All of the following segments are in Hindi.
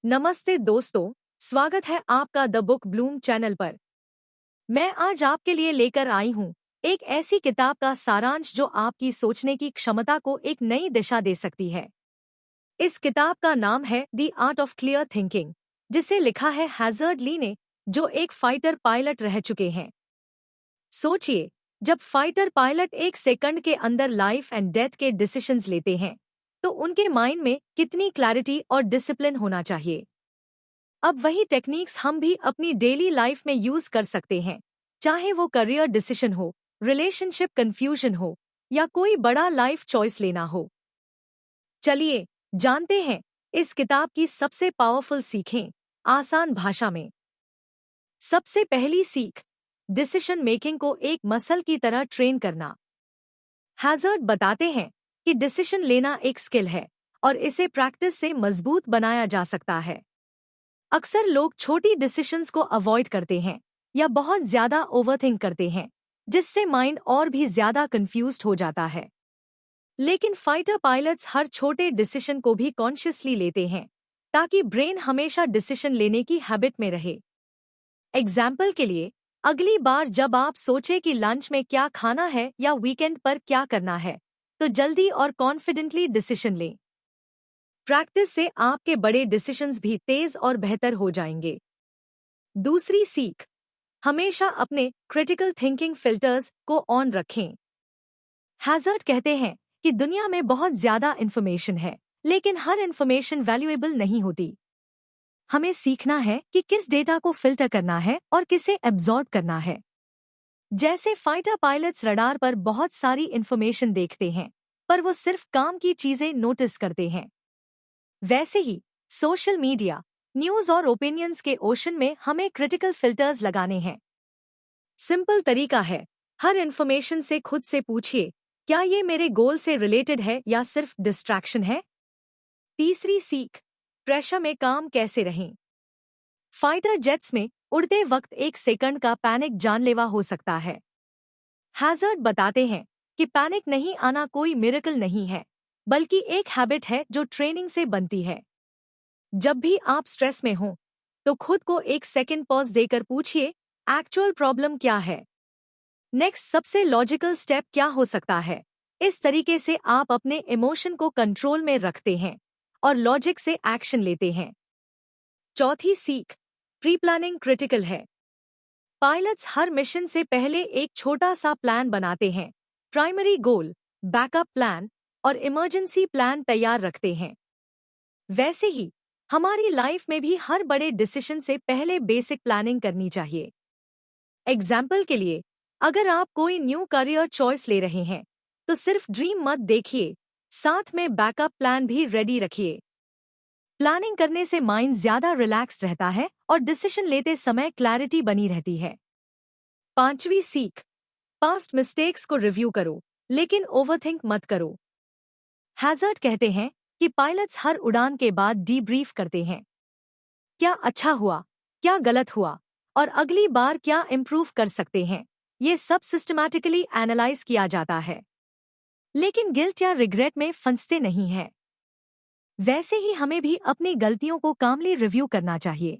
नमस्ते दोस्तों, स्वागत है आपका द बुक ब्लूम चैनल पर। मैं आज आपके लिए लेकर आई हूँ एक ऐसी किताब का सारांश जो आपकी सोचने की क्षमता को एक नई दिशा दे सकती है। इस किताब का नाम है the art of clear thinking, जिसे लिखा है हैजर्ड ली ने, जो एक फाइटर पायलट रह चुके हैं। सोचिए, जब फाइटर पायलट एक सेकंड के अंदर लाइफ एंड डेथ के डिसीजंस लेते हैं, तो उनके माइंड में कितनी क्लैरिटी और डिसिप्लिन होना चाहिए। अब वही टेक्निक्स हम भी अपनी डेली लाइफ में यूज कर सकते हैं, चाहे वो करियर डिसीजन हो, रिलेशनशिप कंफ्यूजन हो या कोई बड़ा लाइफ चॉइस लेना हो। चलिए जानते हैं इस किताब की सबसे पावरफुल सीखें, आसान भाषा में। सबसे पहली सीख, डिसीजन मेकिंग को एक मसल की तरह ट्रेन करना। हैजर्ड बताते हैं कि डिसीजन लेना एक स्किल है और इसे प्रैक्टिस से मजबूत बनाया जा सकता है। अक्सर लोग छोटी डिसीजंस को अवॉइड करते हैं या बहुत ज्यादा ओवरथिंक करते हैं, जिससे माइंड और भी ज्यादा कंफ्यूज्ड हो जाता है। लेकिन फाइटर पायलट्स हर छोटे डिसीजन को भी कॉन्शियसली लेते हैं, ताकि ब्रेन हमेशा डिसीजन लेने की हैबिट में रहे। एग्जाम्पल के लिए, अगली बार जब आप सोचे कि लंच में क्या खाना है या वीकेंड पर क्या करना है, तो जल्दी और कॉन्फिडेंटली डिसीजन लें। प्रैक्टिस से आपके बड़े डिसीजंस भी तेज और बेहतर हो जाएंगे। दूसरी सीख, हमेशा अपने क्रिटिकल थिंकिंग फिल्टर्स को ऑन रखें। हैजर्ड कहते हैं कि दुनिया में बहुत ज्यादा इंफॉर्मेशन है, लेकिन हर इंफॉर्मेशन वैल्यूएबल नहीं होती। हमें सीखना है कि किस डेटा को फिल्टर करना है और किसे एब्जॉर्ब करना है। जैसे फाइटर पायलट्स रडार पर बहुत सारी इंफॉर्मेशन देखते हैं, पर वो सिर्फ काम की चीजें नोटिस करते हैं। वैसे ही सोशल मीडिया, न्यूज और ओपिनियंस के ओशन में हमें क्रिटिकल फिल्टर्स लगाने हैं। सिंपल तरीका है, हर इंफॉर्मेशन से खुद से पूछिए, क्या ये मेरे गोल से रिलेटेड है या सिर्फ डिस्ट्रैक्शन है। तीसरी सीख, प्रेशर में काम कैसे रहें। फाइटर जेट्स में उड़ते वक्त एक सेकंड का पैनिक जानलेवा हो सकता है। हैजर्ड बताते हैं कि पैनिक नहीं आना कोई मिरेकल नहीं है, बल्कि एक हैबिट है जो ट्रेनिंग से बनती है। जब भी आप स्ट्रेस में हों, तो खुद को एक सेकंड पॉज देकर पूछिए, एक्चुअल प्रॉब्लम क्या है। नेक्स्ट सबसे लॉजिकल स्टेप क्या हो सकता है। इस तरीके से आप अपने इमोशन को कंट्रोल में रखते हैं और लॉजिक से एक्शन लेते हैं। चौथी सीख, प्री प्लानिंग क्रिटिकल है। पायलट्स हर मिशन से पहले एक छोटा सा प्लान बनाते हैं, प्राइमरी गोल, बैकअप प्लान और इमरजेंसी प्लान तैयार रखते हैं। वैसे ही हमारी लाइफ में भी हर बड़े डिसीजन से पहले बेसिक प्लानिंग करनी चाहिए। एग्जाम्पल के लिए, अगर आप कोई न्यू करियर चॉइस ले रहे हैं, तो सिर्फ ड्रीम मत देखिए, साथ में बैकअप प्लान भी रेडी रखिए। प्लानिंग करने से माइंड ज्यादा रिलैक्स्ड रहता है और डिसीजन लेते समय क्लैरिटी बनी रहती है। पांचवी सीख, पास्ट मिस्टेक्स को रिव्यू करो, लेकिन ओवरथिंक मत करो। हैजर्ड कहते हैं कि पायलट्स हर उड़ान के बाद डीब्रीफ करते हैं। क्या अच्छा हुआ, क्या गलत हुआ और अगली बार क्या इम्प्रूव कर सकते हैं, ये सब सिस्टमैटिकली एनालाइज किया जाता है। लेकिन गिल्ट या रिग्रेट में फंसते नहीं हैं। वैसे ही हमें भी अपनी गलतियों को कामली रिव्यू करना चाहिए।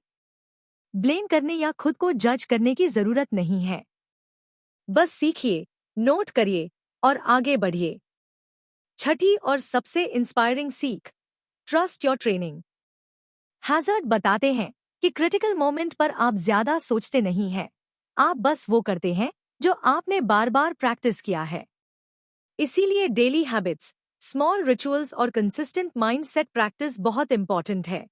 ब्लेम करने या खुद को जज करने की जरूरत नहीं है। बस सीखिए, नोट करिए और आगे बढ़िए। छठी और सबसे इंस्पायरिंग सीख, ट्रस्ट योर ट्रेनिंग। हैजर्ड बताते हैं कि क्रिटिकल मोमेंट पर आप ज्यादा सोचते नहीं हैं, आप बस वो करते हैं जो आपने बार बार प्रैक्टिस किया है। इसीलिए डेली हैबिट्स, स्मॉल रिचुअल्स और कंसिस्टेंट माइंडसेट प्रैक्टिस बहुत इंपॉर्टेंट है।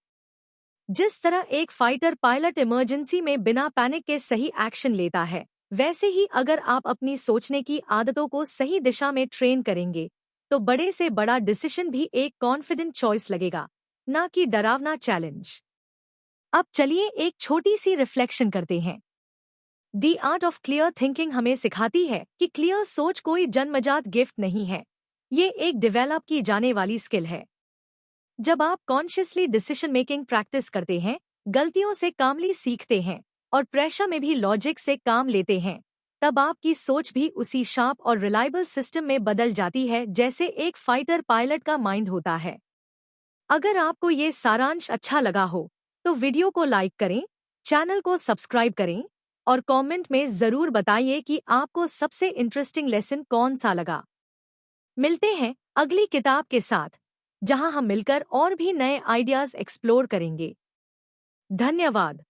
जिस तरह एक फाइटर पायलट इमरजेंसी में बिना पैनिक के सही एक्शन लेता है, वैसे ही अगर आप अपनी सोचने की आदतों को सही दिशा में ट्रेन करेंगे, तो बड़े से बड़ा डिसीजन भी एक कॉन्फिडेंट चॉइस लगेगा, ना कि डरावना चैलेंज। अब चलिए एक छोटी सी रिफ्लेक्शन करते हैं। The art of clear thinking हमें सिखाती है कि क्लियर सोच कोई जन्मजात गिफ्ट नहीं है, ये एक डेवलप की जाने वाली स्किल है। जब आप कॉन्शियसली डिसीजन मेकिंग प्रैक्टिस करते हैं, गलतियों से कामली सीखते हैं और प्रेशर में भी लॉजिक से काम लेते हैं, तब आपकी सोच भी उसी शार्प और रिलायबल सिस्टम में बदल जाती है जैसे एक फाइटर पायलट का माइंड होता है। अगर आपको ये सारांश अच्छा लगा हो, तो वीडियो को लाइक करें, चैनल को सब्सक्राइब करें और कमेंट में ज़रूर बताइए कि आपको सबसे इंटरेस्टिंग लेसन कौन सा लगा। मिलते हैं अगली किताब के साथ, जहां हम मिलकर और भी नए आइडियाज एक्सप्लोर करेंगे। धन्यवाद।